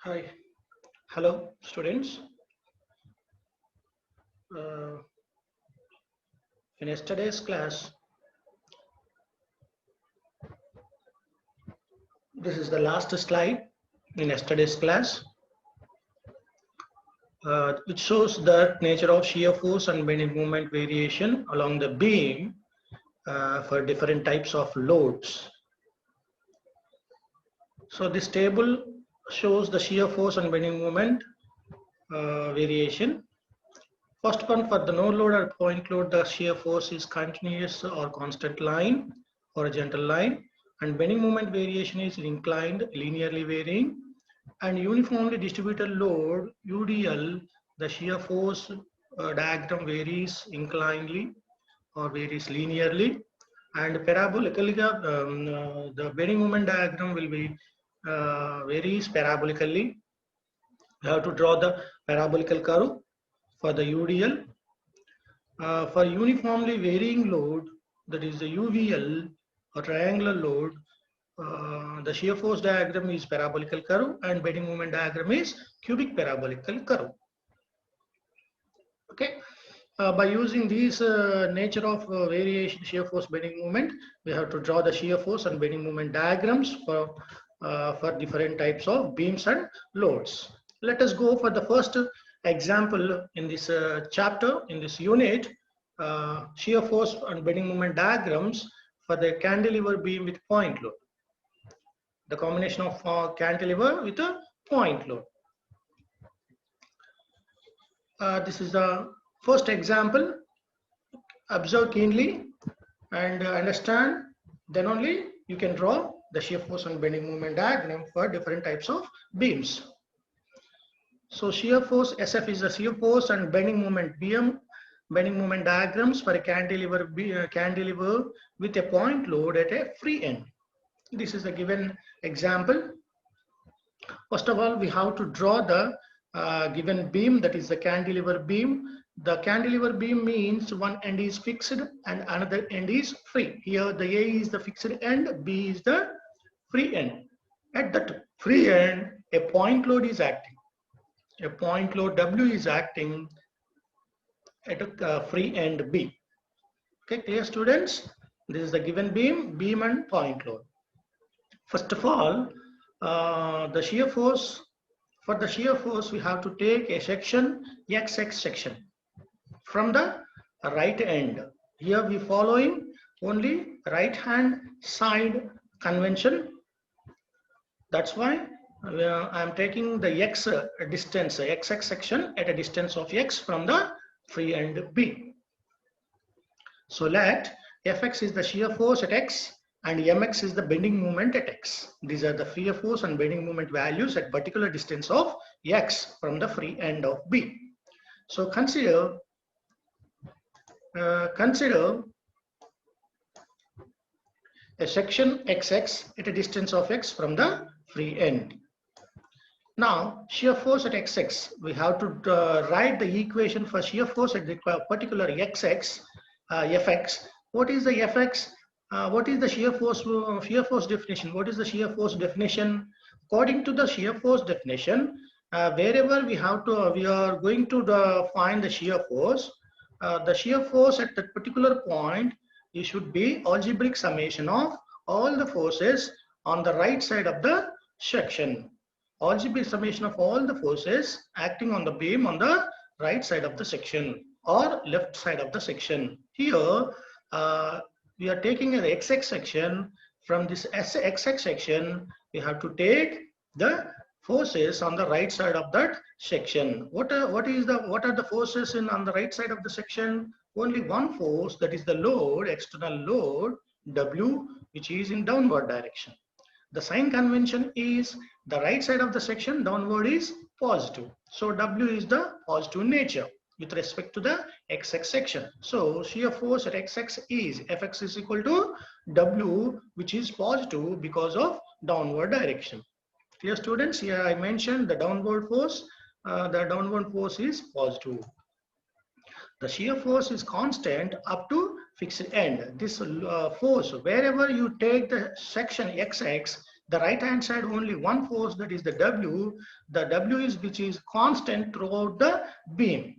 Hi, hello students. Uh, in yesterday's class, this is the last slide in yesterday's class, which shows the nature of shear force and bending moment variation along the beam for different types of loads. So this table shows the shear force and bending moment variation. First one, for the no load or point load, the shear force is continuous or constant line, horizontal line, and bending moment variation is inclined, linearly varying, and uniformly distributed load, UDL, the shear force diagram varies inclinedly or varies linearly, and parabolically, the bending moment diagram will be varies parabolically. You have to draw the parabolical curve for the UDL. For uniformly varying load, that is the UVL or triangular load, the shear force diagram is parabolical curve and bending moment diagram is cubic parabolical curve. Okay. By using these nature of variation shear force bending moment, we have to draw the shear force and bending moment diagrams for different types of beams and loads. Let us go for the first example in this chapter, in this unit, shear force and bending moment diagrams for the cantilever beam with point load. The combination of cantilever with a point load. This is the first example. Observe keenly and understand, then only you can draw the shear force and bending moment diagram for different types of beams. So shear force SF is the shear force and bending moment BM, bending moment diagrams for a cantilever with a point load at a free end. This is a given example. First of all, we have to draw the given beam, that is the cantilever beam. The cantilever beam means one end is fixed and another end is free. Here the A is the fixed end, B is the free end. At that free end, a point load is acting. A point load W is acting at a free end B. Okay, clear students? This is the given beam and point load. First of all, the shear force, for the shear force, we have to take a section, XX section, from the right end. Here we following only right hand side convention. That's why I am taking the X distance, XX section at a distance of X from the free end B. So let Fx is the shear force at X and Mx is the bending moment at X. These are the shear force and bending moment values at particular distance of X from the free end of B. So consider a section XX at a distance of X from the free end. Now shear force at XX, we have to write the equation for shear force at the particular XX, Fx. What is the Fx? What is the shear force definition? What is the shear force definition? According to the shear force definition, wherever we are going to find the shear force at that particular point, it should be algebraic summation of all the forces on the right side of the section. Algebraic summation of all the forces acting on the beam on the right side of the section or left side of the section. Here we are taking an XX section. From this XX section, we have to take the forces on the right side of that section. What are the forces on the right side of the section? Only one force, that is the load, external load W, which is in downward direction. The sign convention is the right side of the section downward is positive. So W is the positive nature with respect to the XX section. So shear force at XX is Fx is equal to W, which is positive because of downward direction. Dear students, here I mentioned the downward force. The downward force is positive. The shear force is constant up to fixed end. This force, wherever you take the section XX, The right hand side only one force, that is the W. The W is which is constant throughout the beam.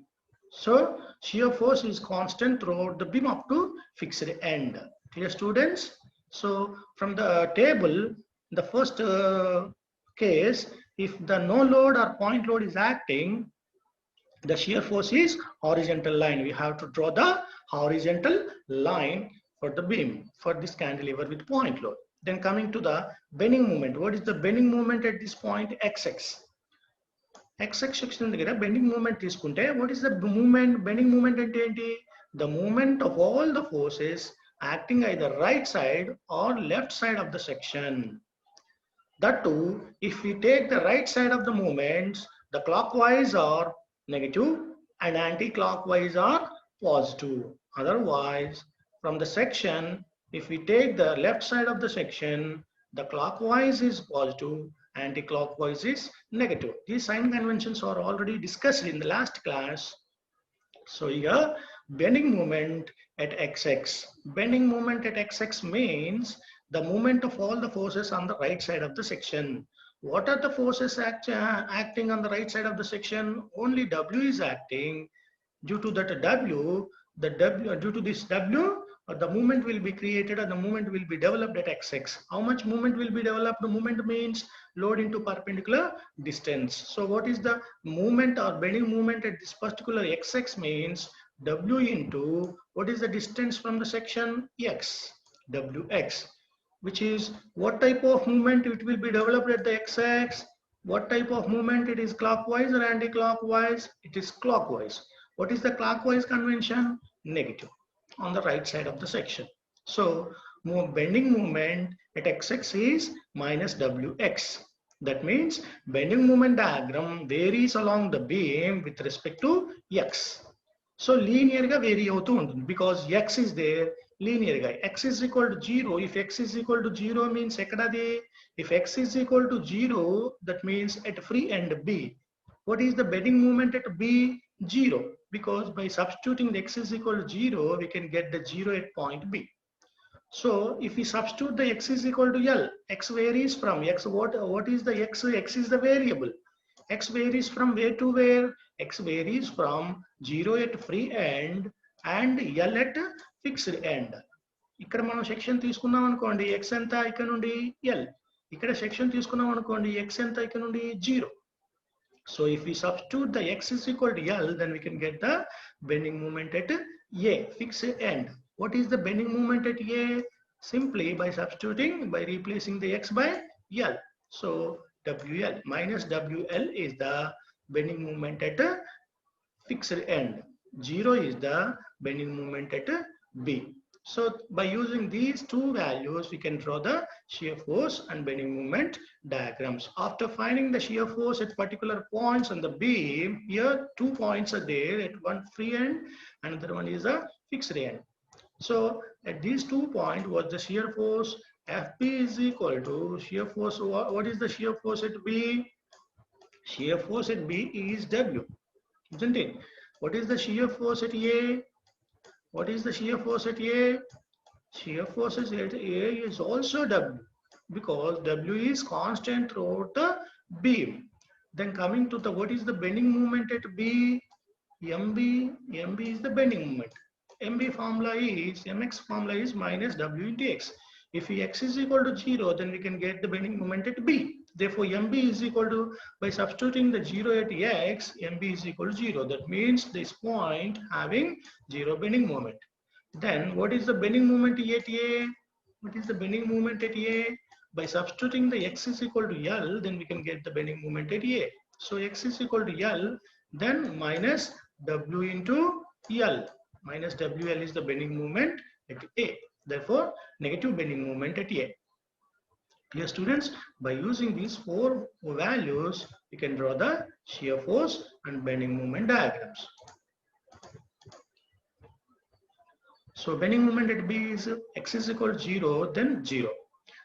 So shear force is constant throughout the beam up to fixed end. Clear, students? So from the table, the first case, if the no load or point load is acting, the shear force is horizontal line. We have to draw the horizontal line for the beam for this cantilever with point load. Then coming to the bending moment. What is the bending moment at this point? XX. XX section దగ్గర bending moment తీసుకుంటే, what is the movement? Bending moment అంటే ఏంటి? The movement of all the forces acting either right side or left side of the section. That too, if we take the right side of the movements, the clockwise are negative and anti-clockwise are positive. Otherwise, from the section, if we take the left side of the section, the clockwise is positive, anti-clockwise is negative. These sign conventions are already discussed in the last class. So here, bending moment at XX. Bending moment at XX means the movement of all the forces on the right side of the section. What are the forces acting on the right side of the section? Only W is acting. Due to that W, due to this W, the movement will be created and the movement will be developed at XX. How much movement will be developed? The movement means load into perpendicular distance. So what is the movement or bending moment at this particular XX means W into what is the distance from the section? X, WX, which is what type of movement it will be developed at the XX. What type of movement? It is clockwise or anti-clockwise? It is clockwise. What is the clockwise convention? Negative on the right side of the section. So bending moment at XX is minus WX. That means bending moment diagram varies along the beam with respect to X. So linear ga vary avutu untundi because X is there. Linear ga X is equal to 0. If X is equal to 0 means ekkadadi? If X is equal to 0, that means at free end B. What is the bending moment at B? 0. Because by substituting the X is equal to 0, we can get the 0 at point B. So if we substitute the X is equal to L, X varies from X. What is the X? X is the variable. X varies from where to where? X varies from 0 at free end and L at fixed end. ఇక్కడ మనం section తీసుకున్నాం అనుకోండి, X ఎంత ఇక్కడ నుండి L. ఇక్కడ section తీసుకున్నాం అనుకోండి, X ఎంత ఇక్కడ నుండి 0. So if we substitute the X is equal to L, then we can get the bending moment at A, fixed end. What is the bending moment at A? Simply by substituting, by replacing the X by L. So WL minus WL is the bending moment at a fixed end. 0 is the bending moment at B. So by using these two values, we can draw the shear force and bending moment diagrams. After finding the shear force at particular points on the beam, here 2 points are there, at one free end, another one is a fixed end. So at these 2 points, what the shear force? FB is equal to shear force. What is the shear force at B? Shear force at B is W, isn't it? What is the shear force at A? What is the shear force at A? Shear force at A is also W, because W is constant throughout the beam. Then coming to the what is the bending moment at B? MB. MB is the bending moment. MB formula is, MX formula is minus W into X. If X is equal to 0, then we can get the bending moment at B. Therefore, MB is equal to, by substituting the 0 at X, MB is equal to 0. That means this point having 0 bending moment. Then what is the bending moment at A? What is the bending moment at A? By substituting the X is equal to L, then we can get the bending moment at A. So X is equal to L, then minus W into L. Minus WL is the bending moment at A. Therefore, negative bending moment at A. Clear, students? By using these 4 values, you can draw the shear force and bending moment diagrams. So bending moment at B is X is equal to 0, then 0.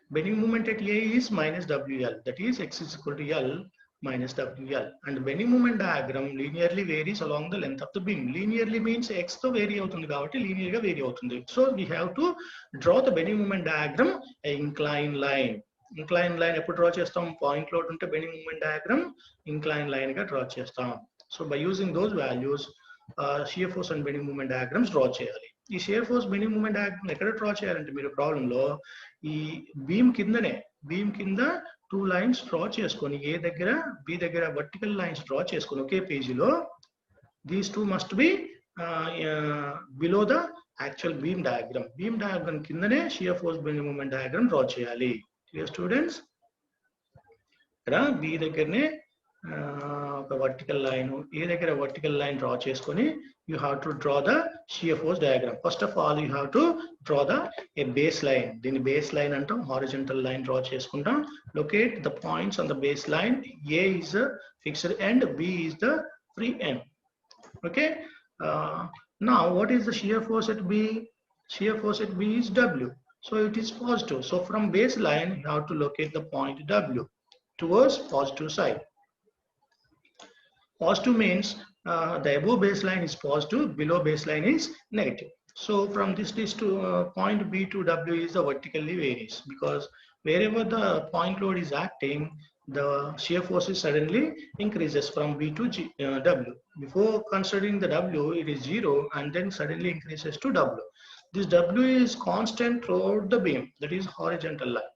Bending moment at A is minus WL, that is X is equal to L minus WL. And the bending moment diagram linearly varies along the length of the beam. Linearly means X to vary avutundi kabatti linear ga vary avutundi. So we have to draw the bending moment diagram, an inclined line. Incline line ఎప్పుడు draw చేస్తాం? Point load ఉంటే bending moment diagram incline line గా draw చేస్తాం. So by using those values shear force and bending moment diagrams draw చేయాలి. ఈ shear force bending moment diagram ఎక్కడ draw చేయాలంటే మీరు ప్రాబ్లం లో ఈ బీమ్ కింద 2 లైన్స్ డ్రా చేసుకొని ఏ దగ్గర బి దగ్గర వర్టికల్ లైన్స్ డ్రా చేసుకొని ఒకే పేజీలో these 2 must be below the actual beam diagram కిందనే shear force bending moment diagram draw చేయాలి. Clear students? ఇక్కడ బి దగ్గరనే ఒక వర్టికల్ లైన్, ఏ దగ్గర వర్టికల్ లైన్ డ్రా చేసుకొని you have to draw the shear force diagram. First of all, you have to draw a baseline. Then baseline antam horizontal line draw cheskuntam. Locate the points on the baseline. A is the fixed end, B is the free end. Okay. Now, what is the shear force at B? Shear force at B is W. So it is positive. So from baseline, you have to locate the point W towards positive side. Positive means the above baseline is positive, below baseline is negative. So from this to point B to W is the vertically varies, because wherever the point load is acting, the shear force is suddenly increases from B to W. Before considering the W, it is 0 and then suddenly increases to W. This W is constant throughout the beam, that is horizontal line.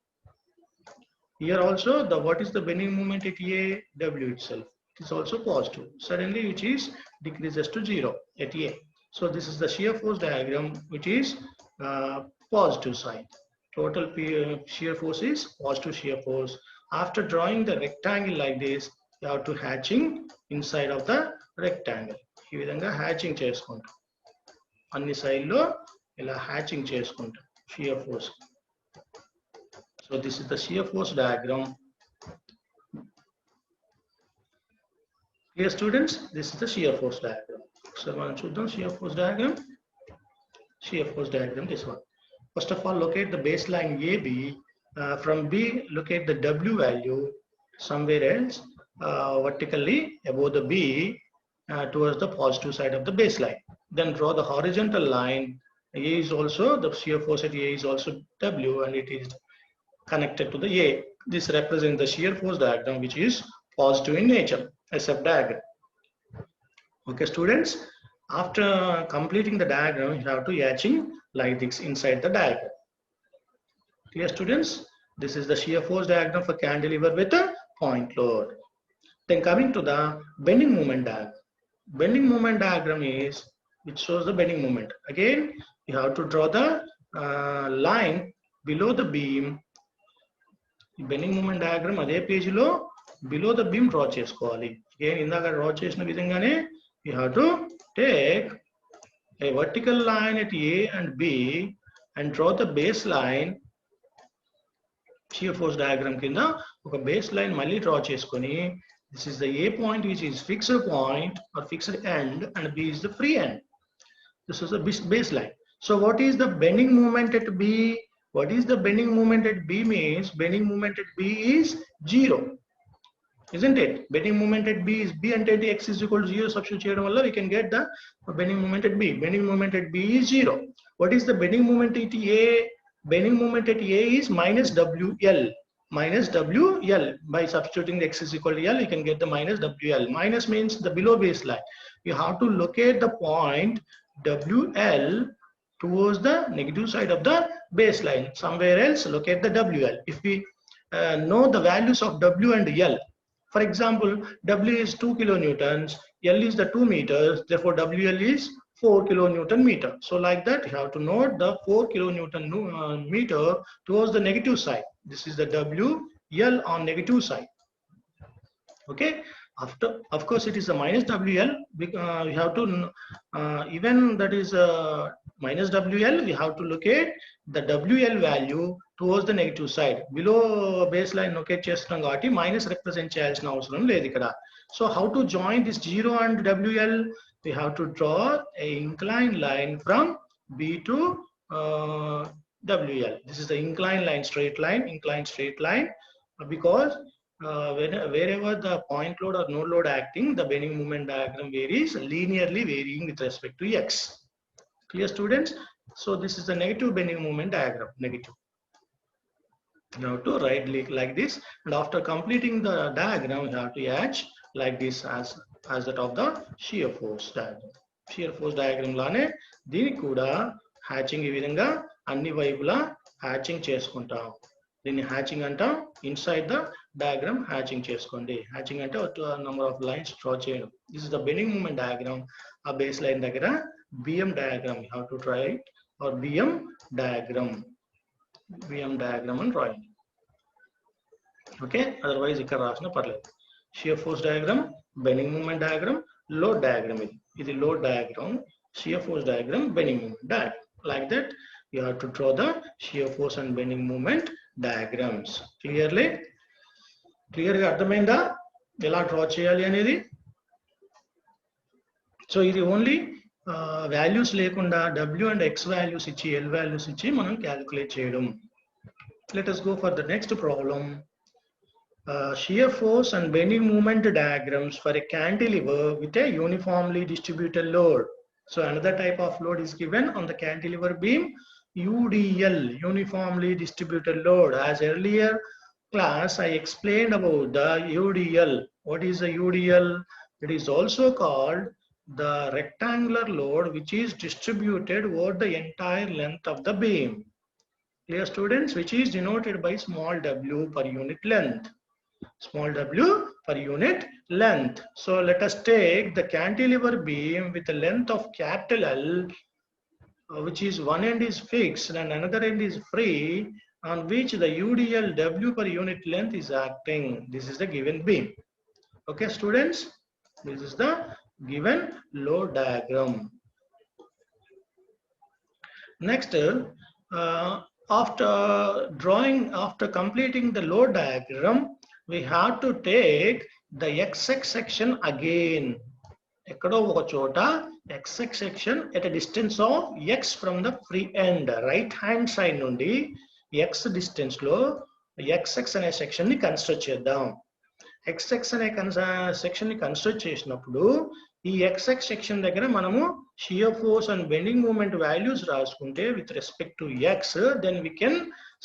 Here also, what is the bending moment at A? W itself is also positive, suddenly which is decreases to 0 at A. So this is the shear force diagram, which is positive side. Total shear force is positive shear force. After drawing the rectangle like this, you have to hatching inside of the rectangle. ఈ విధంగా hatching చేసుకుంటాం, అన్ని side లో ఇలా hatching చేసుకుంటాం shear force. So this is the shear force diagram. Here students, this is the shear force diagram. So మనం చూద్దాం shear force diagram. Shear force diagram, this one. First of all, locate the baseline AB. From B, locate the W value somewhere else vertically above the B towards the positive side of the baseline. Then draw the horizontal line. A is also, the shear force at A is also W and it is connected to the A. This represents the shear force diagram, which is positive in nature, SF diagram. Okay students, after completing the diagram, you have to hatching like this inside the diagram. Clear students? This is the shear force diagram for cantilever with a point load. Then coming to the bending moment diagram. Bending moment diagram is, which shows the bending moment. Again, you have to draw the line below the beam. Bending moment diagram అదే పేజీలో below the beam draw చేసుకోవాలి. Again, ఇందాక draw చేసిన విధంగానే you have to take a vertical line at A and B and draw the baseline. Shear force diagram కింద ఒక baseline మళ్ళీ draw చేసుకొని, this is the A point, which is fixed point or fixed end, and B is the free end. This is the baseline. So what is the bending moment at B? What is the bending moment at B means? Bending moment at B is 0. Isn't it? Bending moment at B is B and x is equal to 0. Substitute cheyadam valla we can get the bending moment at B. Bending moment at B is 0. What is the bending moment at A? Bending moment at A is minus WL. Minus WL. By substituting the x is equal to L, you can get the minus WL. Minus means the below baseline. You have to locate the point WL towards the negative side of the baseline. Somewhere else, locate the WL. If we know the values of W and L, for example, W is 2 kilonewtons, L is the 2 meters, therefore WL is 4 kilonewton meter. So like that, you have to note the 4 kilonewton meter towards the negative side. This is the WL on negative side. Okay. After, of course, it is a minus WL. We have to even that is minus WL. We have to locate the WL value towards the negative side. Below baseline locate chestunam kabatti minus represent cheyalsina avasaram ledhu ikkada. So how to join this 0 and WL? We have to draw a inclined line from B to WL. This is the inclined line, inclined straight line, because wherever the point load or no load acting, the bending moment diagram varies linearly, varying with respect to x. Clear students? So this is the negative bending moment diagram, negative. You have to write like this, and after completing the diagram you have to hatch like this as that of the shear force diagram. Shear force diagram లానే దీనికి కూడా hatching ఈ విధంగా అన్ని వైపులా hatching చేసుకుంటాం. దీన్ని hatching అంటాం. ఇన్సైడ్ ద డయాగ్రామ్ హ్యాచింగ్ చేసుకోండి. హ్యాచింగ్ అంటే ఒక నెంబర్ ఆఫ్ లైన్స్ డ్రా చేయడం. This is the bending moment diagram. ఆ బేస్ లైన్ దగ్గర BM diagram you have to try or BM diagram అని రాయండి. ఓకే, అదర్వైజ్ ఇక్కడ రాసిన పర్లేదు. Shear force diagram, bending moment diagram, load diagram. ఇది load diagram, shear force diagram, bending moment diagram. Like that you have to draw the shear force and bending moment diagrams. క్లియర్గా అర్థమైందా ఎలా draw చేయాలి అనేది? So ఇది only values లేకుండా W and X values ఇచ్చి L values ఇచ్చి మనం క్యాలిక్యులేట్ చేయడం. Let us go for the next problem. Shear force and bending moment diagrams for a cantilever with a uniformly distributed load. So another type of load is given on the cantilever beam, UDL, uniformly distributed load. As earlier class I explained about the UDL. What is the UDL? It is also called the rectangular load which is distributed over the entire length of the beam. Clear students? Which is denoted by small w per unit length. Small w per unit length. So let us take the cantilever beam with a length of capital L, which is one end is fixed and another end is free, on which the UDL W per unit length is acting. This is the given beam. Okay students, this is the given load diagram. Next, after completing the load diagram, we have to take the XX section again. ఎక్కడో ఒక చోట XX section at a distance of X from the free end. Right hand side నుండి X distance లో XX అనే section ని construct చేద్దాం. XX అనే section ని కన్స్ట్రక్ట్ చేసినప్పుడు ఈ XX సెక్షన్ దగ్గర మనము shear force and bending moment values రాసుకుంటే with respect to X, then we can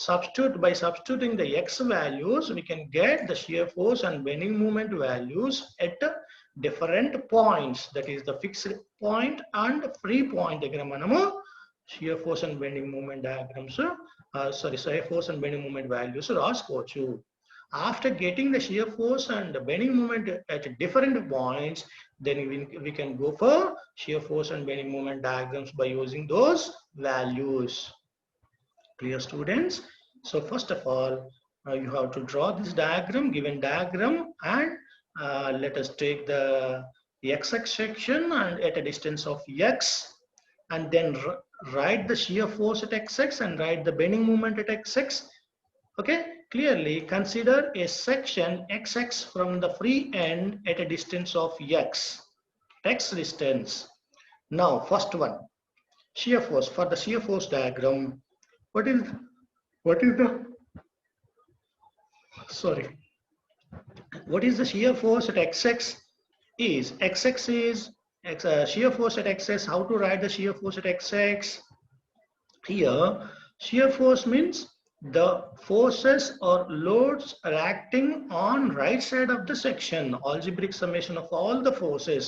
substitute. By substituting the X values we can get the shear force and bending moment values at different points. That is the fixed point and free point దగ్గర మనము shear force and bending moment diagrams shear force and bending moment values రాసుకోవచ్చు. After getting the shear force and the bending moment at different points, then we can go for shear force and bending moment diagrams by using those values. Clear students? So first of all you have to draw this diagram, given diagram, and let us take the XX section and at a distance of X, and then write the shear force at XX and write the bending moment at XX. Okay, clearly consider a section XX from the free end at a distance of X distance. Now first one, shear force. For the shear force diagram, what is the shear force at XX? Is XX is shear force at XX. How to write the shear force at XX? Here shear force means the forces or loads are acting on right side of the section. Algebraic summation of all the forces.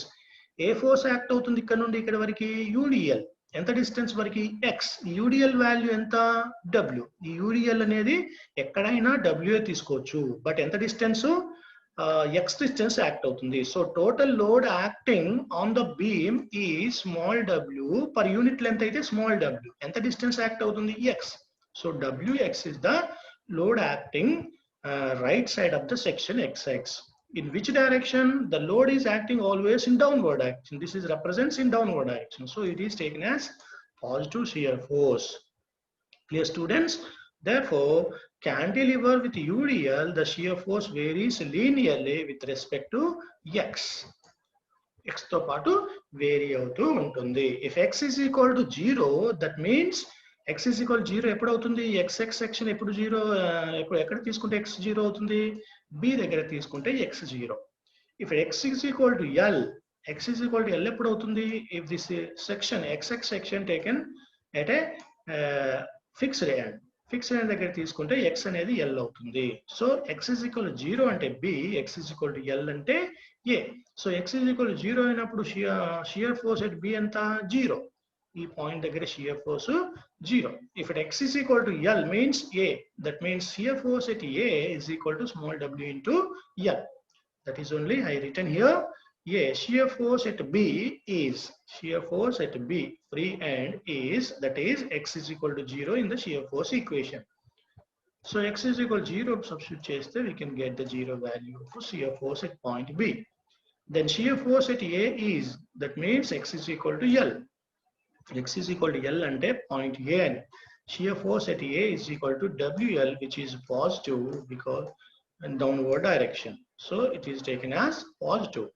A force act అవుతుంది ఇక్కడ నుండి ఇక్కడ వరకు UDL. ఎంత distance వరకు X. UDL value ఎంత W. ఈ UDL అనేది ఎక్కడైనా W తీసుకోవచ్చు, బట్ ఎంత డిస్టెన్స్ X డిస్టెన్స్ యాక్ట్ అవుతుంది. So total load acting on the beam ఈ small w per unit length అయితే స్మాల్ w. ఎంత డిస్టెన్స్ యాక్ట్ అవుతుంది X. So Wx is the load acting right side of the section XX. In which direction? The load is acting always in downward direction. This is represents in downward direction. So it is taken as positive shear force. Clear students? Therefore, cantilever with UDL, the shear force varies linearly with respect to X. X తో పాటు vary అవుతూ ఉంటుంది. If X is equal to 0, that means X is equal to 0 ఎప్పుడు అవుతుంది? XX section ఎప్పుడు 0 ఎక్కడ తీసుకుంటే X 0 అవుతుంది? B దగ్గర తీసుకుంటే X 0. If X is equal to L, X is equal to L ఎప్పుడు అవుతుంది? If this section XX section taken at a fixed end. Fixed అయిన దగ్గర తీసుకుంటే x అనేది L అవుతుంది. So x is equal to 0 అంటే B, x is equal to L అంటే A. So x is equal to 0 అయినప్పుడు షియర్ ఫోర్స్ ఎట్ B ఎంత 0. ఈ పాయింట్ దగ్గర shear force 0. If at x is equal to L means A, that means shear force at A is equal to small w into L. That is only I written here. Yeah, shear force at B is free end is, that is x is equal to 0 in the shear force equation. So x is equal to 0 substitute cheste, we can get the 0 value for shear force at point B. Then shear force at A is, that means x is equal to L. X is equal to L ante point A. Shear force at A is equal to WL, which is positive because in downward direction. So it is taken as positive.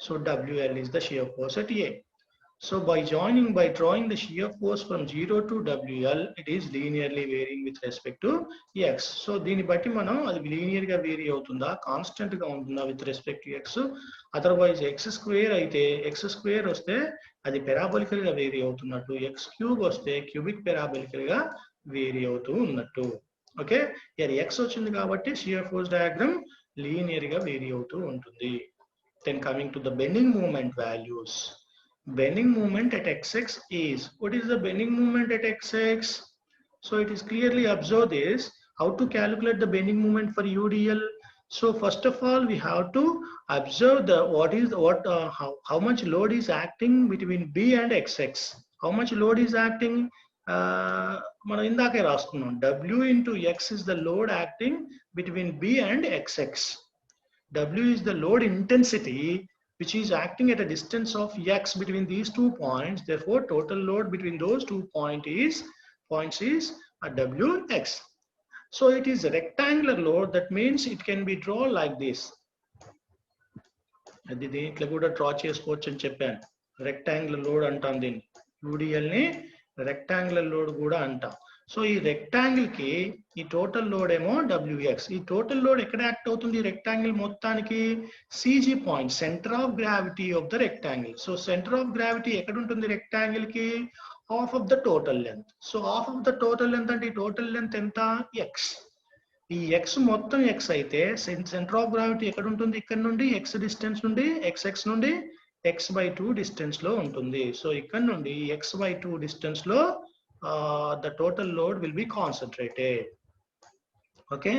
So WL is the shear force at A. So by drawing the shear force from 0 to WL, it is linearly varying with respect to X. So దీని బట్టి మనం అది linear గా vary అవుతుందా, constant గా ఉంటుందా with respect to X. Otherwise x square అయితే x square వస్తే అది parabolical గా vary అవుతున్నట్టు, x cube వస్తే cubic parabolical గా vary అవుతూ ఉన్నట్టు. ఓకే, ఇక్కడ x వచ్చింది కాబట్టి shear force diagram linear గా vary అవుతూ ఉంటుంది. Then coming to the bending moment values. Bending moment at xx is, what is the bending moment at xx? So it is clearly observed this, how to calculate the bending moment for UDL. So first of all, we have to observe the how much load is acting between B and xx. How much load is acting? మనం ఇందాకే రాసుకున్నాం, W into x is the load acting between B and xx. W is the load intensity which is acting at a distance of x between these 2 points. Therefore, total load between those 2 points is Wx. So it is a rectangular load. That means it can be drawn like this. అది దీంట్లో కూడా draw చేసుకోవచ్చు అని చెప్పాను. Rectangular load అంటాం దీన్ని. UDL ని rectangular load కూడా అంటాం. సో ఈ రెక్టాంగిల్ కి ఈ టోటల్ లోడ్ ఏమో WX. ఈ టోటల్ లోడ్ ఎక్కడ యాక్ట్ అవుతుంది రెక్టాంగిల్ మొత్తానికి? CG point, centre of gravity of the rectangle. So centre of gravity ఎక్కడ ఉంటుంది రెక్టాంగిల్ కి? Half of the total length. So half of the total length అంటే ఈ టోటల్ లెంత్ ఎంత? X. ఈ x మొత్తం x అయితే సెంటర్ ఆఫ్ గ్రావిటీ ఎక్కడ ఉంటుంది? ఇక్కడ నుండి x డిస్టెన్స్ నుండి, xx నుండి x/2 డిస్టెన్స్ లో ఉంటుంది. సో ఇక్కడ నుండి x/2 డిస్టెన్స్ లో the total load will be concentrated. Okay,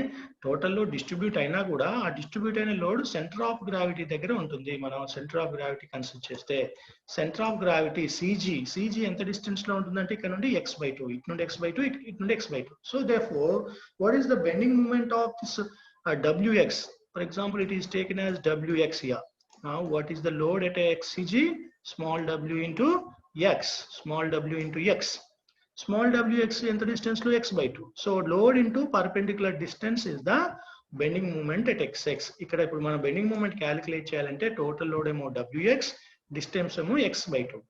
total load distribute అయినా కూడా ఆ డిస్ట్రిబ్యూట్ అయిన లోడ్ సెంటర్ ఆఫ్ గ్రావిటీ దగ్గర ఉంటుంది. మనం సెంటర్ ఆఫ్ గ్రావిటీ కన్సిడర్ చేస్తే సెంటర్ ఆఫ్ గ్రావిటీ CG ఎంత డిస్టెన్స్ లో ఉంటుందంటే ఇక్కడ నుండి x/2, ఇటు నుండి x/2, ఇటు నుండి x/2. So therefore what is the bending moment of this WX? For example, it is taken as WX here. Now what is the load at xCG? Small w into x, small w into x. Small wx ఎంత distance లో? x/2. So load into perpendicular distance is the bending moment at xx. ఇక్కడ ఇప్పుడు మనం bending moment calculate చేయాలంటే total load ఏమో wx, distance ఏమో x/2.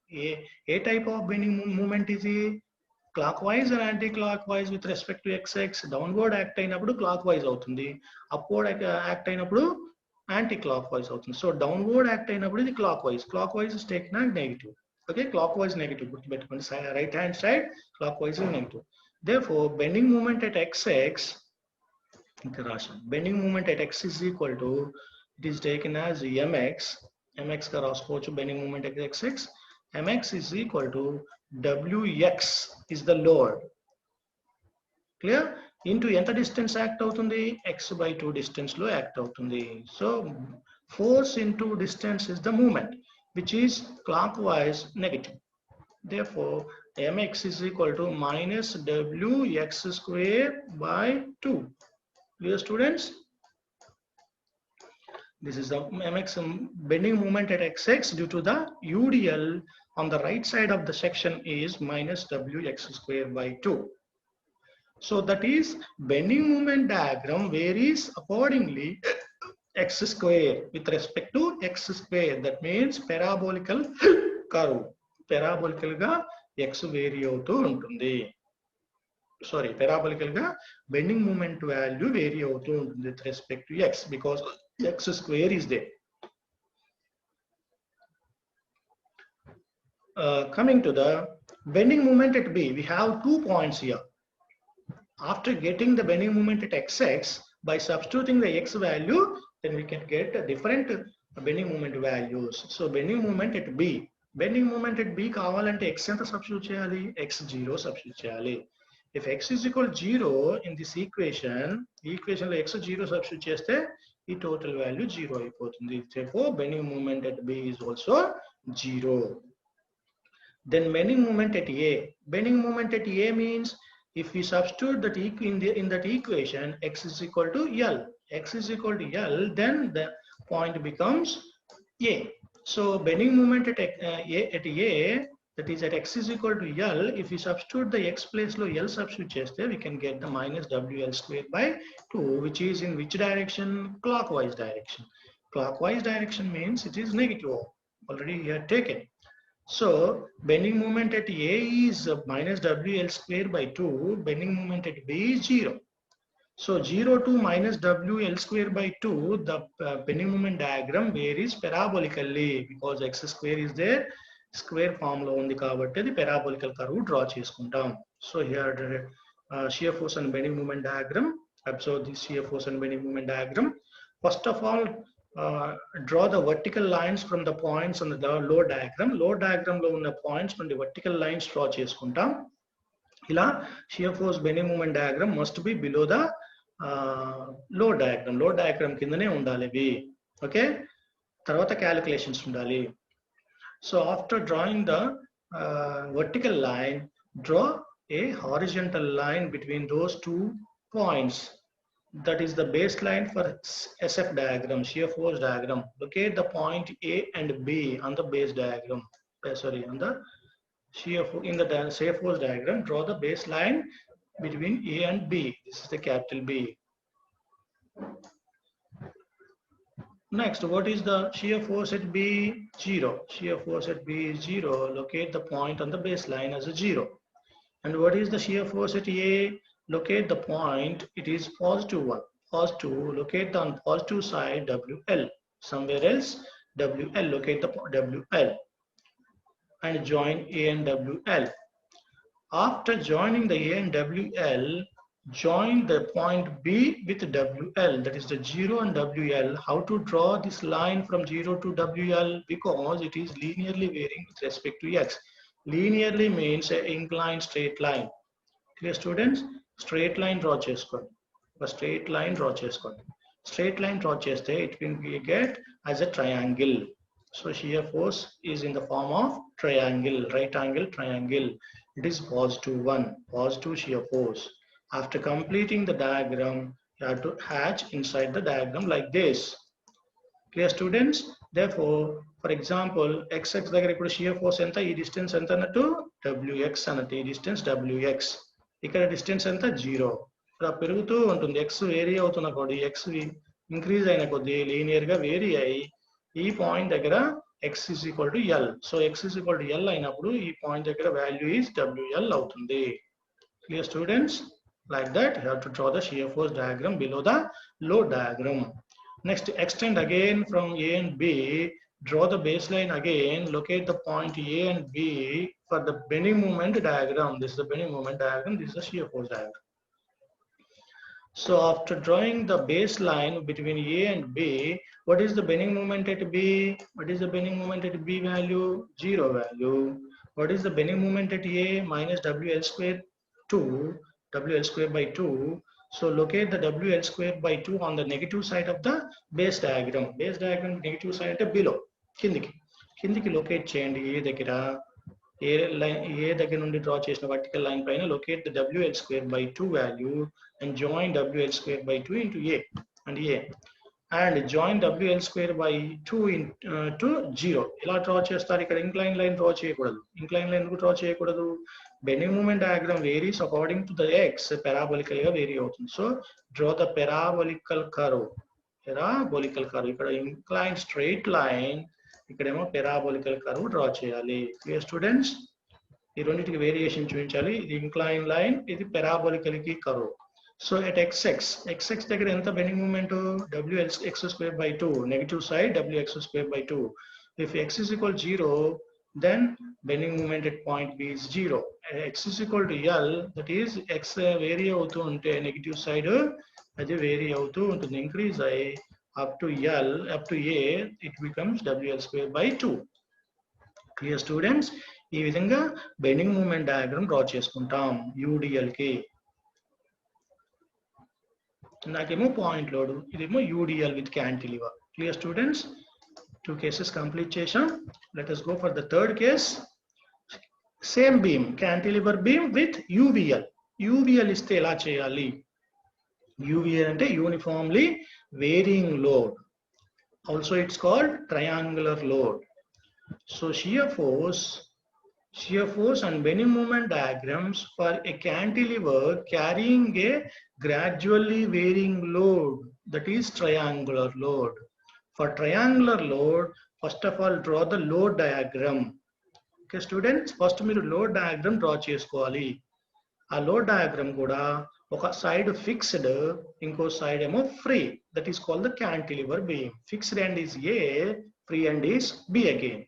ఏ type of bending moment ఇది? Clockwise and anticlockwise with respect to xx. Downward act అయినప్పుడు clock wise అవుతుంది, అప్వర్డ్ యాక్ట్ అయినప్పుడు యాంటీ క్లాక్ వైజ్ అవుతుంది. So downward act అయినప్పుడు ఇది clockwise is taken as negative. Okay, clockwise negative. Right hand side clockwise is negative. Therefore, bending moment at xx, bending moment at x is equal to, it is taken as mx ka raskochu bending moment at xx. Mx is equal to Wx is the load. Clear? Into enta distance act avutundi? x/2 distance lo act avutundi. So force into distance is the moment, which is clockwise negative. Therefore, mx is equal to minus wx square by 2. Dear students, this is the mx bending moment at xx due to the UDL on the right side of the section is minus wx square by 2. So that is bending moment diagram varies accordingly x square with respect to x square. That means parabolical curve. Parabolical ga x vary అవుతూ ఉంటుంది. Sorry, parabolical ga bending moment value vary అవుతూ ఉంటుంది with respect to x because x square is there. Coming to the bending moment at B, we have 2 points here. After getting the bending moment at xx, by substituting the x value, then we can get a different bending moment values. So bending moment at b. Bending moment at b కావాలంటే x ఎంత substitute చేయాలి? x0 substitute చేయాలి. If x is equal to 0 in this equation, ఈ equation లో x0 substitute చేస్తే ఈ total value 0 అయిపోతుంది. Therefore, bending moment at b is also 0. Then bending moment at a. Bending moment at a means if we substitute that in that equation x is equal to L, x is equal to L, then the point becomes a. So bending moment at a, that is at x is equal to L, if we substitute the x place lo L substitute cheste, we can get the minus WL square by 2, which is in which direction? Clockwise direction. Clockwise direction means it is negative. Already we have taken. So bending moment at A is minus WL square by 2. Bending moment at B is 0. So 0 to minus WL square by 2, the bending moment diagram varies parabolically because x square is there. Square form lo undi kabatti the parabolical curve draw cheskuntam. So here shear force and bending moment diagram. Observe the shear force and bending moment diagram. First of all, draw the vertical lines from the points on the load diagram. Load diagram lo unna points from the vertical lines draw cheskuntam. Ila shear force bending moment diagram must be below the load diagram. Load diagram kindane undali ivi. Okay, tarvata calculations undali. So after drawing the vertical line, draw a horizontal line between those 2 points. That is the baseline for SF diagram, shear force diagram. Locate the point A and B on the base diagram. On the in the shear force diagram, draw the baseline between A and B. This is the capital B. Next, what is the shear force at B? 0. Shear force at B is 0. Locate the point on the baseline as a 0. And what is the shear force at A? Locate the point, it is positive 1. Positive, locate on positive side WL. Somewhere else, WL, locate the WL. And join A and WL. After joining the A and WL, join the point B with WL, that is the 0 and WL. How to draw this line from 0 to WL? Because it is linearly varying with respect to x. Linearly means an inclined straight line. Clear students? Straight line draw చేసుకోండి. A straight line draw చేసుకోండి. Straight line draw చేస్తే it will be get as a triangle. So shear force is in the form of triangle, right angle triangle. It is positive 1, positive shear force. After completing the diagram, you have to hatch inside the diagram like this. Clear students? Therefore, for example, xx దగ్గర ఇప్పుడు shear force ఎంత? ఈ distance ఎంత అన్నట్టు? wx అన్నట్టు. ఈ distance wx. ఇక్కడ distance ఎంత? 0. ఇక్కడ పెరుగుతూ ఉంటుంది. x వేరీ అవుతున్న కొద్దీ x ఇంక్రీజ్ అయిన కొద్దీ లీనియర్ గా వేరీ అయ్యి ఈ పాయింట్ దగ్గర x is equal to L. So x is equal to L అయినప్పుడు ఈ పాయింట్ దగ్గర వాల్యూ is WL అవుతుంది. Clear students? Like that, you have to draw the shear force diagram below the load diagram. Next, extend again from A and B. Draw the baseline again. Locate the point A and B for the bending moment diagram. This is the bending moment diagram. This is the shear force diagram. So after drawing the baseline between A and B, what is the bending moment at B? What is the bending moment at B value? 0 value. What is the bending moment at A? Minus WL square 2. WL square by 2. So locate the WL square by 2 on the negative side of the base diagram. Base diagram negative side below. Kindiki locate cheyandi A దగ్గర A line A దగ్గర నుండి draw చేసిన vertical line పైన locate the WL square by 2 value and join WL square by 2 into A and A. And join WL square by 2 into 0. ఇలా draw చేస్తారు. ఇక్కడ incline line draw చేయకూడదు. Incline line draw చేయకూడదు. Bending moment diagram varies according to the x, parabolical గా vary అవుతుంది. So draw the parabolical curve. Parabolical curve ఇక్కడ incline straight line, ఇక్కడేమో parabolical curve draw చేయాలి. Clear students? ఈ రెండింటికి variation చూపించాలి. ఇది ఇంక్లైన్ లైన్, ఇది పారాబోలికల్ కి కర్వ్. So at xx దగ్గర ఎంత bending moment? wx square by 2, negative side wx square by 2. If x is equal 0, then bending moment at point B is 0. X is equal to L, that is X vary అవుతూ ఉంటే negative side అది vary అవుతూ ఉంటుంది, increase అయ్యి up to L, up to A, it becomes WL square by 2. Clear students? ఈ విధంగా bending moment diagram draw చేసుకుంటాం UDL కి. నాకేమో పాయింట్ లోడ్, ఇదేమో UDL with cantilever. Clear students? 2 cases complete చేసాం. Let us go for the third case. Same beam, cantilever beam with UVL. UVL ఇస్తే ఎలా చేయాలి? UVL అంటే uniformly varying load. Also it's called triangular load. So shear force and bending moment diagrams for a cantilever carrying a gradually varying load, that is triangular load. For triangular load, first of all draw the load diagram. Okay students, first మీరు load diagram draw చేసుకోవాలి. ఆ load diagram కూడా ఒక side fixed, ఇంకో side ఏమో free, that is called the cantilever beam. Fixed end is A, free end is B again.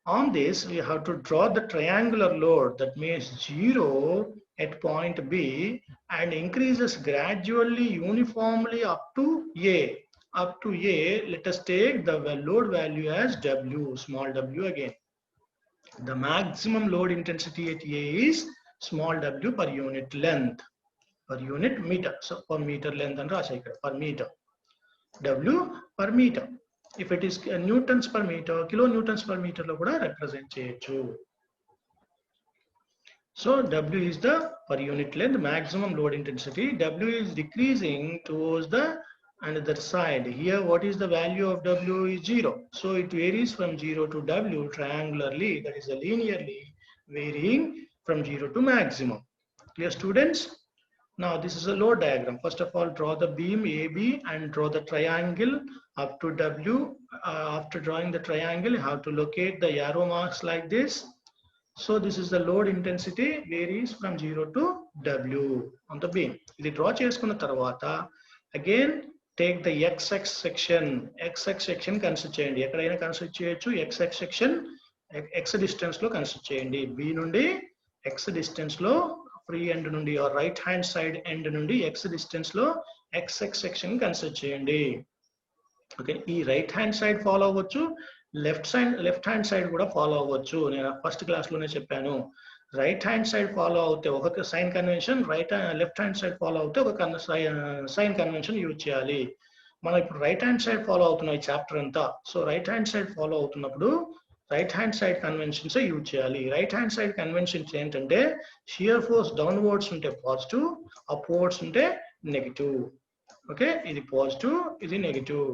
On this we have to draw the triangular load, that means 0 at point B and increases gradually uniformly up to A. Up to A, let us take the load value as W, small w again. The maximum load intensity at A is small w per unit length, per unit meter. So per meter length and per meter. W per meter. If it is newtons per meter, kilonewtons per meter lo kuda represent cheyochu. So W is the per unit length maximum load intensity. W is decreasing towards the another side. Here what is the value of W is 0. So it varies from 0 to W triangularly, that is linearly varying from 0 to maximum. Clear students? Now this is a load diagram. First of all draw the beam AB and draw the triangle up to W. After drawing the triangle you have to locate the arrow marks like this. So this is the load intensity, varies from 0 to W on the beam. This draw cheskunna tarvata again take the XX section. XX section consider cheyandi, ekkadaina consider cheyochu. XX section X distance lo consider cheyandi. B nundi X distance lo free end nundi or right hand side end nundi X distance lo XX section consider cheyandi. Okay, ఈ right hand side follow అవ్వచ్చు, left hand side కూడా follow అవ్వచ్చు. నేను first class లోనే చెప్పాను, right hand side follow అవుతే ఒక sign convention, left hand side follow అవుతే ఒక సైన్ కన్వెన్షన్ యూజ్ చేయాలి. మనం ఇప్పుడు రైట్ హ్యాండ్ సైడ్ ఫాలో అవుతున్నాం ఈ చాప్టర్ అంతా. So right hand side follow అవుతున్నప్పుడు right hand side conventions use చేయాలి. రైట్ హ్యాండ్ సైడ్ కన్వెన్షన్స్ ఏంటంటే షియర్ ఫోర్స్ డౌన్వర్డ్స్ ఉంటే పాజిటివ్, అప్వర్డ్స్ ఉంటే నెగిటివ్. ఓకే, ఇది పాజిటివ్, ఇది నెగిటివ్.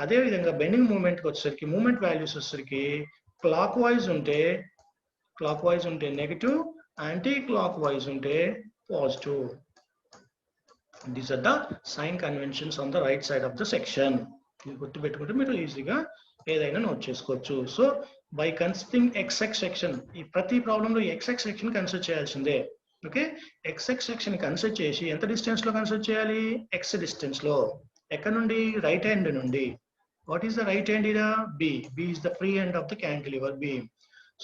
అదే విధంగా బెండింగ్ మూమెంట్కి వచ్చేసరికి మూమెంట్ వాల్యూస్ వచ్చేసరికి క్లాక్ వైజ్ ఉంటే నెగిటివ్, యాంటీ క్లాక్ వైజ్ ఉంటే positive. These are the sign conventions on the right side of the section. ఇది గుర్తుపెట్టుకుంటే మీరు ఈజీగా ఏదైనా నోట్ చేసుకోవచ్చు. So by considering XX section, ఈ ప్రతి ప్రాబ్లంలో ఎక్స్ఎక్స్ సెక్షన్ కన్సిడర్ చేయాల్సిందే. ఓకే, ఎక్స్ఎక్స్ సెక్షన్ కన్సిడర్ చేసి ఎంత డిస్టెన్స్ లో కన్సిడర్ చేయాలి? ఎక్స్ డిస్టెన్స్ లో. ఎక్కడ నుండి? రైట్ హ్యాండ్ నుండి. What is the right hand here? B. B is the free end of the cantilever beam.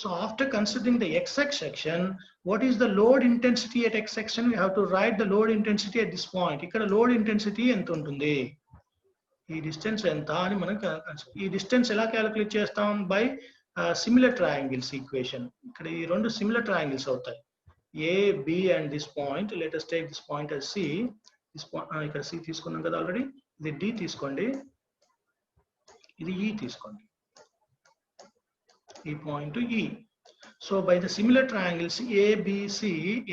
So after considering the XX section, what is the load intensity at X section? We have to write the load intensity at this point. Ikkada load intensity ఎంత ఉంటుంది, ఈ distance ఎంత అని మనం ఈ distance ఎలా calculate చేస్తాం? By similar triangles equation. ఇక్కడ ఈ రెండు సిమిలర్ ట్రయాంగిల్స్ అవుతాయి. A, B and this point. Let us take this point as C. This point ఇక్కడ C తీసుకున్నాం కదా ఆల్రెడీ. ఇది D తీసుకోండి, ఇది E తీసుకోండి, ఈ point E. So by the similar triangles ABC,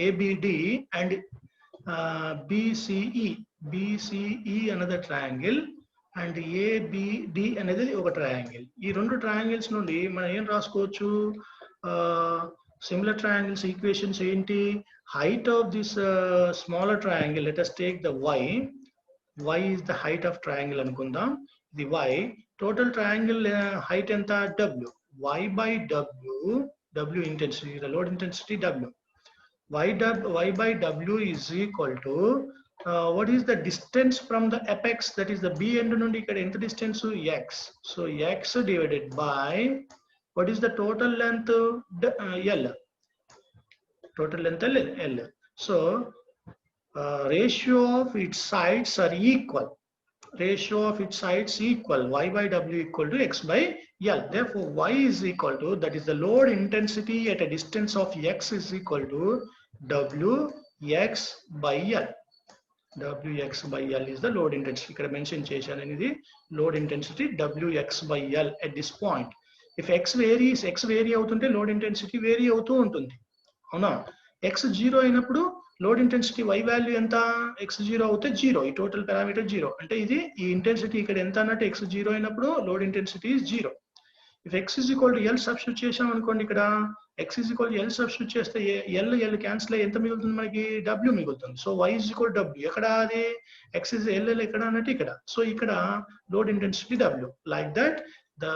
ABD and BCE, BCE another triangle and ABD అనేది ఒక ట్రయాంగిల్. ఈ రెండు ట్రయాంగిల్స్ నుండి మనం ఏం రాసుకోవచ్చు? సిమిలర్ ట్రయాంగిల్స్ ఈక్వేషన్స్ ఏంటి? Height of this smaller triangle, let us take the y is the height of triangle అనుకుందాం. ఇది y, total triangle height ఎంత? W. Y by W intensity, the load intensity W. Y by W is equal to what is the distance from the apex, that is the B end నుండి ఇక్కడ ఎంత distance? X. So X divided by what is the total length? L. Total length L. So ratio of its sides are equal. Ratio of its sides equal. Y by W equal to X by L. Therefore, Y is equal to, that is the load intensity at a distance of X is equal to Wx by L. Wx by L is the load intensity. ఇక్కడ mention చేశాను అనేది load intensity Wx by L at this point. If X varies, X vary అవుతుంటే load intensity vary అవుతూ ఉంటుంది. అవునా? X 0 అయినప్పుడు load intensity Y value ఎంత? X 0 అవుతే 0. ఈ టోటల్ పారామీటర్ 0. అంటే ఇది ఈ ఇంటెన్సిటీ ఇక్కడ ఎంత అన్నట్టు X 0 అయినప్పుడు load intensity is 0. If X is equal to L substitute చేసాం అనుకోండి, ఇక్కడ X is equal to L substitute చేస్తే L క్యాన్సిల్ అయ్యి ఎంత మిగులుతుంది మనకి? W మిగులుతుంది. So Y is equal to W. ఎక్కడ అది? X is L ఎక్కడ అన్నట్టు ఇక్కడ. సో ఇక్కడ load intensity W. Like that the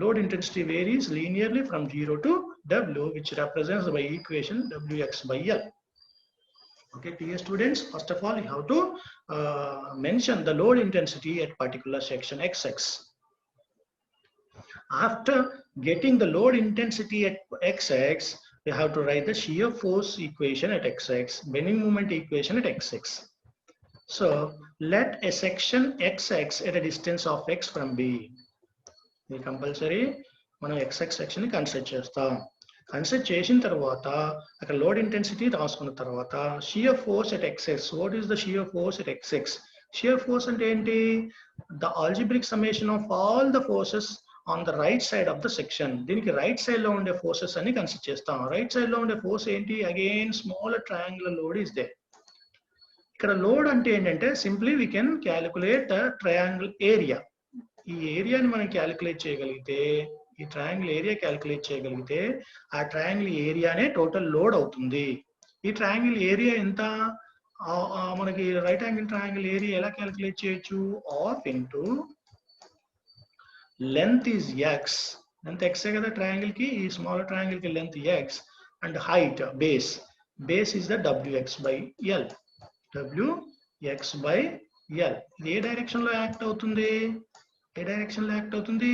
load intensity varies linearly from 0 to W, which represents by equation Wx by L. Okay, dear students, first of all, you have to mention the load intensity at particular section XX. After getting the load intensity at XX, we have to write the shear force equation at XX, bending moment equation at XX. So let a section XX at a distance of X from B. ఇది compulsory మనం XX section ని consider చేస్తాం. Consider చేసిన తర్వాత అక్కడ load intensity రాసుకున్న తర్వాత shear force at XX. What is the shear force at XX? Shear force అంటే ఏంటి? The algebraic summation of all the forces on the right side of the section. దీనికి right side లో ఉండే forces అని consider చేస్తాం. Right side లో ఉండే force ఏంటి? Again smaller triangular load is they. ఇక్కడ లోడ్ అంటే ఏంటంటే simply we can calculate the triangle area. ఈ ఏరియాని మనం క్యాలిక్యులేట్ చేయగలిగితే, ఈ ట్రయాంగిల్ ఏరియా క్యాలిక్యులేట్ చేయగలిగితే ఆ ట్రయాంగిల్ ఏరియానే టోటల్ లోడ్ అవుతుంది. ఈ ట్రయాంగిల్ ఏరియా ఎంత? మనకి రైట్ యాంగిల్ ట్రయాంగిల్ ఏరియా ఎలా క్యాలిక్యులేట్ చేయొచ్చు? Half into length is x. Length ఎక్సే కదా ట్రయాంగిల్ కి. ఈ స్మాల్ ట్రయాంగిల్ కి length x and height base is the Wx by L. Wx by L. ఇది ఏ డైరెక్షన్ లో యాక్ట్ అవుతుంది? ఏ డైరెక్షన్ లో యాక్ట్ అవుతుంది?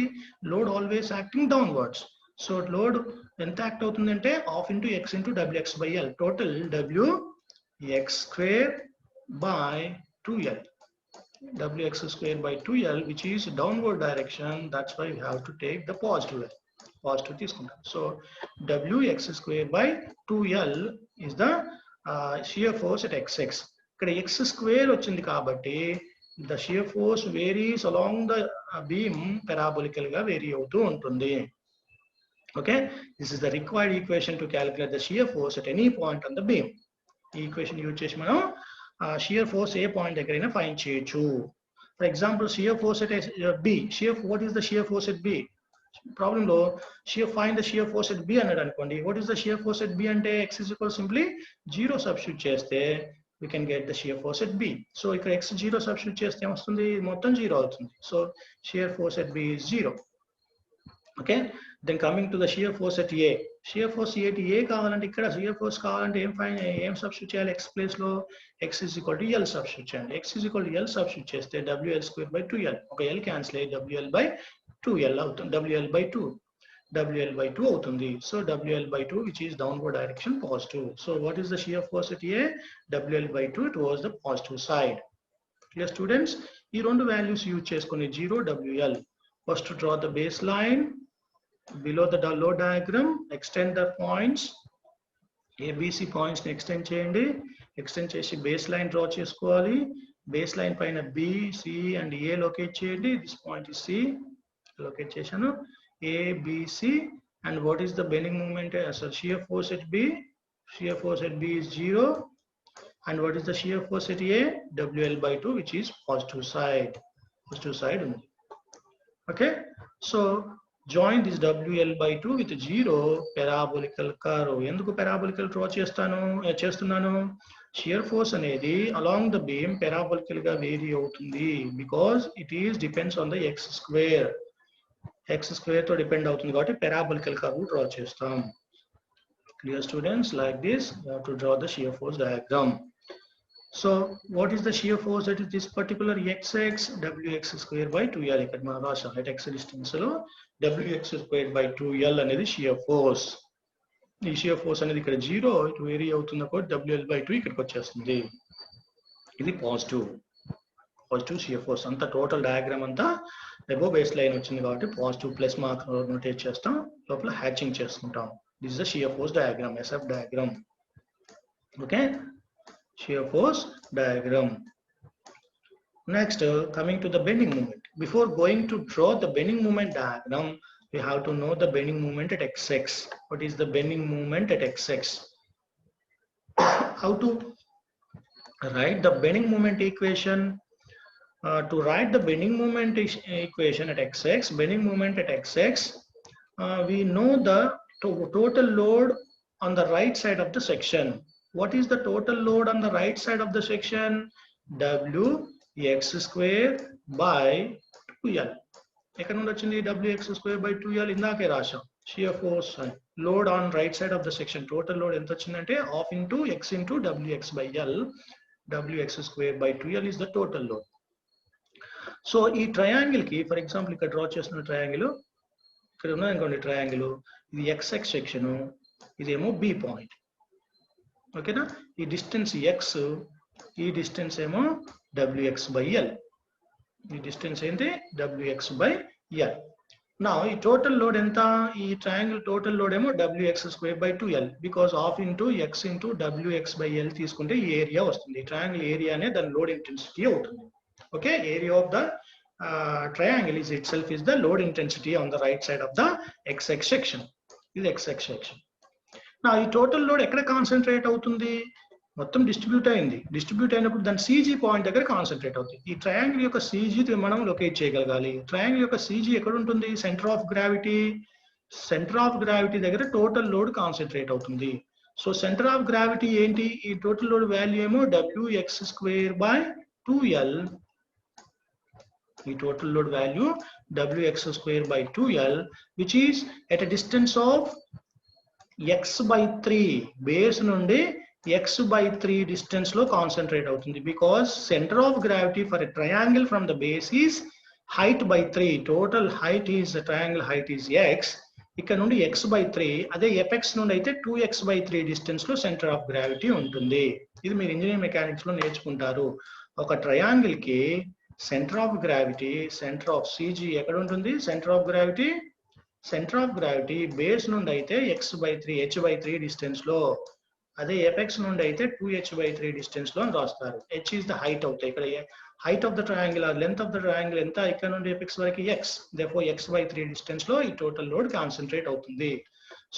Load always acting downwards. So load ఎంత యాక్ట్ అవుతుంది అంటే half into X into Wx by L. Total Wx square by 2L. Wx square by 2L, which is downward direction. That's why we have to take the positive L. Positive తీసుకుంటాం. So Wx square by 2L is the shear force at XX. ఇక్కడ x square వచ్చింది కాబట్టి the shear force varies along the beam parabolical గా vary అవుతూ ఉంటుంది. Okay, this is the required equation to calculate the shear force at any point on the beam. ఈ equation use చేసి మనం shear force ఏ point దగ్గరైనా find చేయొచ్చు. For example shear force at B. What is the shear force at B? Problem లో find the shear force at B అన్నాడు అనుకోండి. what is the shear force at B అంటే x is equal simply 0 substitute చేస్తే we can get the shear force at B. So ఇక్కడ x 0 substitute చేస్తే ఏమొస్తుంది? మొత్తం 0 అవుతుంది. So shear force at B is 0. Okay, then coming to the shear force at A. Shear force at A కావాలంటే, ఇక్కడ shear force కావాలంటే ఏం substitute చేయాలి? x ప్లేస్ లో x is equal to L substitute చేయండి. x is equal to L substitute చేస్తే WL square by 2L. ఒక L cancel అయ్యి WL by 2L అవుతుంది. WL by 2 అవుతుంది. So WL by 2, which is downward direction positive. So what is the shear force at A? WL by 2 towards the positive side. Clear students? ఈ రెండు values use చేసుకుని 0 WL. First to draw the baseline below the load diagram, extend the points. ABC points ని extend చేయండి. Extend చేసి base line draw చేసుకోవాలి. Base line పైన B, C and A locate చేయండి. This point is C. Locate చేశాను. A, B, C, and what is the bending moment? So shear force at B. Shear force at B is 0. And what is the shear force at A? WL by 2, which is positive side. Positive side only. Okay. So join this WL by 2 with 0 parabolical curve. ఎందుకు parabolical draw చేస్తున్నాను? Shear force అనేది along the beam parabolical గా vary అవుతుంది because it is depends on the x square. x square తో depend అవుతుంది కాబట్టి parabolical curve draw చేస్తాం. Clear students? Like this, you have to draw the shear force diagram. So what is the shear force at this particular xx? Wx square by 2l. ఇక్కడ మనం రాసాం at x distance లో Wx square by 2l అనేది shear force. ఈ shear force అనేది ఇక్కడ 0 ఇటు vary అవుతున్న కూడా WL/2 ఇక్కడికి వచ్చేస్తుంది. ఇది పాజిటివ్ షియర్ ఫోర్స్. అంతా టోటల్ డయాగ్రామ్ అంతా అబోవ్ బేస్ లైన్ వచ్చింది కాబట్టి పాజిటివ్ ప్లస్ మార్క్ నోటేట్ చేస్తాం, లోపల హ్యాచింగ్ చేసుకుంటాం. This is the shear force diagram, SF diagram. Okay, shear force diagram. Next, coming to the bending moment. Before going to draw the bending moment diagram, we have to know the bending moment at xx. What is the bending moment at xx? How to write the bending moment equation? To write the bending moment equation at xx, bending moment at xx, we know the total load on the right side of the section. What is the total load on the right side of the section? Wx square by 2l. ఎక్కడ నుండి వచ్చింది Wx square by 2l? ఇందాకే రాశాం. Shear force load on right side of the section total load ఎంత వచ్చిందంటే half into x into Wx by l. Wx square by 2l is the total load. So ఈ triangle కి, for example ఇక్కడ draw చేస్తున్న triangle, ఇక్కడ ఉన్నది అనుకోండి triangle, ఇది xx సెక్షన్, ఇదేమో B పాయింట్. ఓకేనా, ఈ డిస్టెన్స్ x, ఈ డిస్టెన్స్ ఏమో Wx by l. ఈ డిస్టెన్స్ ఏంటి? Wx by l. నా ఈ టోటల్ లోడ్ ఎంత? ఈ ట్రయాంగిల్ టోటల్ లోడ్ ఏమో Wx square by 2l, because half into x into Wx by l తీసుకుంటే ఈ ఏరియా వస్తుంది. ట్రయాంగిల్ ఏరియానే దాని లోడ్ ఇంటెన్సిటీ అవుతుంది. Okay, area of the triangle is itself is the load intensity on the right side of the xx section. ఇది xx section. నా ఈ total load ఎక్కడ concentrate అవుతుంది? మొత్తం డిస్ట్రిబ్యూట్ అయింది. డిస్ట్రిబ్యూట్ అయినప్పుడు దాని CG పాయింట్ దగ్గర కాన్సన్ట్రేట్ అవుతుంది. ఈ ట్రయాంగిల్ యొక్క CG మనం లొకేట్ చేయగలగాలి. ట్రయాంగిల్ యొక్క CG ఎక్కడ ఉంటుంది? Centre of gravity. Centre of gravity దగ్గర టోటల్ లోడ్ కాన్సన్ట్రేట్ అవుతుంది. సో సెంటర్ ఆఫ్ గ్రావిటీ ఏంటి? ఈ టోటల్ లోడ్ వాల్యూ ఏమో Wx square by 2l. ఈ total load value Wx square by 2l, which is at a distance of x by 3. Base నుండి x by 3 distance లో concentrate అవుతుంది. Because centre of gravity for a triangle from the base is height by 3. Total height is triangle height is x. ఇక్కడ నుండి x by 3. అదే apex నుండి అయితే 2x by 3 distance లో centre of gravity ఉంటుంది. ఇది మీరు ఇంజనీరింగ్ మెకానిక్స్ లో నేర్చుకుంటారు. ఒక ట్రయాంగిల్ కి centre of gravity, centre of CG ఎక్కడ ఉంటుంది? సెంటర్ ఆఫ్ గ్రావిటీ బేస్ నుండి అయితే x by 3, h by 3 distance లో, అదే ఎపెక్స్ నుండి అయితే 2h by 3 డిస్టెన్స్ లో అని రాస్తారు. h ఈస్ ద హైట్ అవుతాయి. ఇక్కడ height of the triangle, length of the triangle ఎంత? ఇక్కడ నుండి ఎపెక్స్ వరకు x. therefore x by 3 distance లో ఈ టోటల్ లోడ్ కాన్సన్ట్రేట్ అవుతుంది.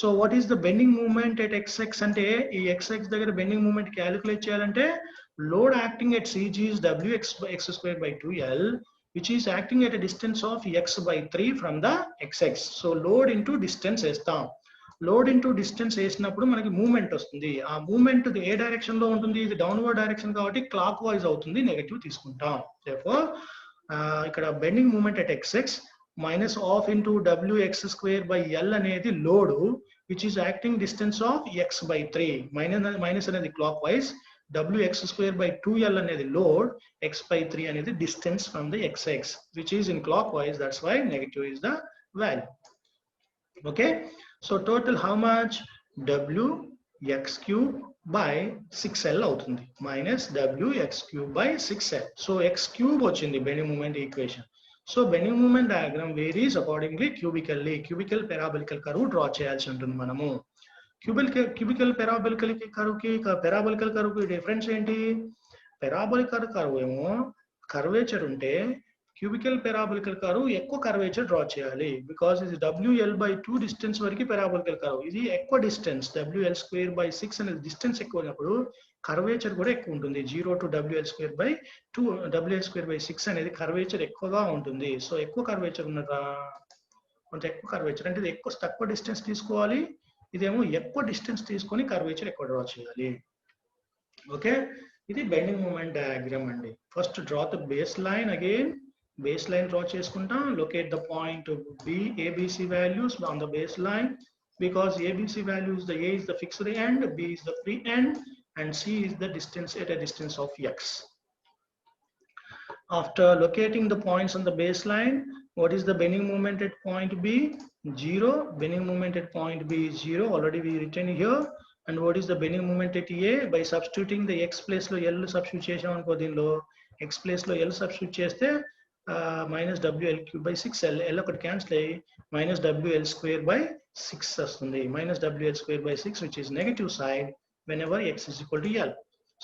So what is the bending moment at xx అంటే, ఈ xx దగ్గర బెండింగ్ మూమెంట్ క్యాలిక్యులేట్ చేయాలంటే load acting at CG is Wx square by 2l, which is acting at a distance of x by 3 from the xx. So load into distance వేస్తాం. Load into distance వేసినప్పుడు మనకి moment వస్తుంది. ఆ moment ఏ direction లో ఉంటుంది? ఇది downward direction కాబట్టి clock wise అవుతుంది, నెగటివ్ తీసుకుంటాం. therefore ఇక్కడ bending moment at xx minus half into Wx square by l అనేది లోడ్, which is acting distance of x by 3. Minus అనేది clockwise, Wx square by 2l అనేది load, x by 3 అనేది distance from the xx, which is in clockwise. That's why negative is the value. Okay, so total how much? Wx cube by 6l అవుతుంది, minus Wx cube by 6l. So x cube వచ్చింది bending moment equation. So bending moment diagram varies accordingly cubically. Cubical parabolical curve draw చేయాల్సి ఉంటుంది మనము. Cubical పెరాబోలికల్ curve కి difference ఏంటి? పెరాబోలికల్ curve ఏమో curvature ఉంటే, cubical పెరాబోలికల్ curve ఎక్కువ కర్వేచర్ డ్రా చేయాలి. బికాస్ ఇది WL by 2 డిస్టెన్స్ వరకు పెరాబోలికల్ కర్వ్, ఇది ఎక్కువ డిస్టెన్స్ WL square by 6 అనేది డిస్టెన్స్ ఎక్కువ ఉన్నప్పుడు కర్వేచర్ కూడా ఎక్కువ ఉంటుంది. 0 to WL square by 2, WL square by 6 అనేది కర్వేచర్ ఎక్కువగా ఉంటుంది. సో ఎక్కువ కర్వేచర్ ఉన్నదా, కొంచెం ఎక్కువ కర్వేచర్ అంటే ఇది ఎక్కువ తక్కువ డిస్టెన్స్ తీసుకోవాలి, ఇదేమో ఎక్కువ డిస్టెన్స్ తీసుకొని కర్వేచర్ ఎక్కువ డ్రా చేయాలి. ఓకే, ఇది బెండింగ్ మూమెంట్ డయాగ్రామ్ అండి. First draw the base line. Again base line draw చేసుకుంటాం. Locate the point B, ABC values on the baseline, because ABC value is the A is the fixed end, B is the free end, and C is the distance at a distance of X. After locating the points on the baseline, what is the bending moment at point B? 0. Bending moment at point B is 0. Already we written here. And what is the bending moment at A? By substituting the X place lo L substitute chesam anko deenlo X place lo L substitute cheste minus WL cube by 6L. L okati cancel ayi minus WL square by 6 vastundi. Minus WL square by 6, which is negative side whenever X is equal to L.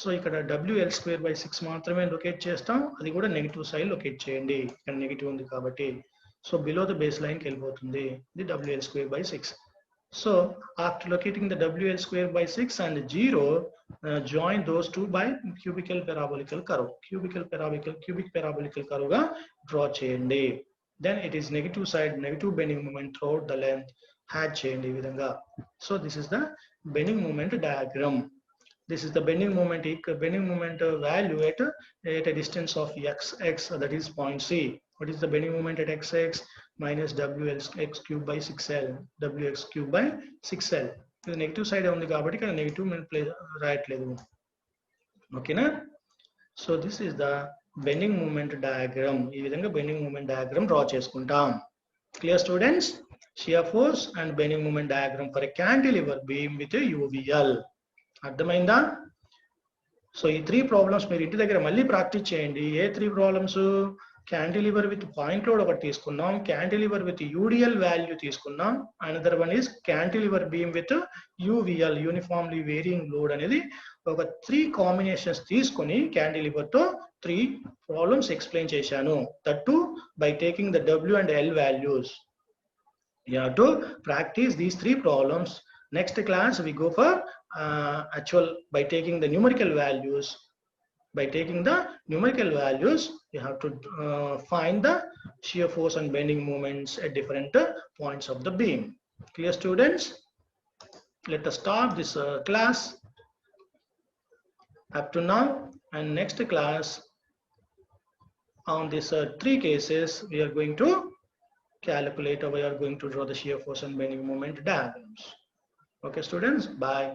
So ఇక్కడ WL square by 6 మాత్రమే locate చేస్తాం, అది కూడా negative side locate చేయండి, ఇక్కడ negative ఉంది కాబట్టి. So below the base లైన్కి వెళ్ళిపోతుంది ఇది WL square by 6. So after locating the WL square by 6 and 0, join those two by cubical parabolical curve. Cubic parabolical curve గా డ్రా చేయండి. Then it is negative side, negative bending moment throughout the length హ్యాడ్ చేయండి ఈ విధంగా. So this is the bending moment diagram. This is the bending moment value at a distance of x, that is point C. What is the bending moment at xx? Minus wx cube by 6l, wx cube by 6l. This negative side on the garbage and negative place right level. Okay, na? So this is the bending moment diagram. Ee vidhanga bending moment diagram draw cheskuntam. Clear students? Shear force and bending moment diagram for a cantilever beam with a UVL. అర్థమైందా? So ఈ 3 problems మీరు ఇంటి దగ్గర మళ్ళీ practice చేయండి. ఏ 3 problems? Cantilever with point load ఒకటి తీసుకున్నాం, క్యాంటిలివర్ విత్ యూడిఎల్ వాల్యూ తీసుకున్నాం, another one is cantilever beam with UVL, uniformly varying load అనేది ఒక 3 కాంబినేషన్స్ తీసుకొని క్యాంటిలివర్ తో 3 ప్రాబ్లమ్స్ ఎక్స్ప్లెయిన్ చేశాను. That too by taking the W and L values. You have to practice these 3 problems. Next class we go for actual by taking the numerical values. By taking the numerical values, you have to find the shear force and bending moments at different points of the beam. Clear students? Let us stop this class up to now, and next class on these 3 cases we are going to calculate, or we are going to draw the shear force and bending moment diagrams. Okay students, bye.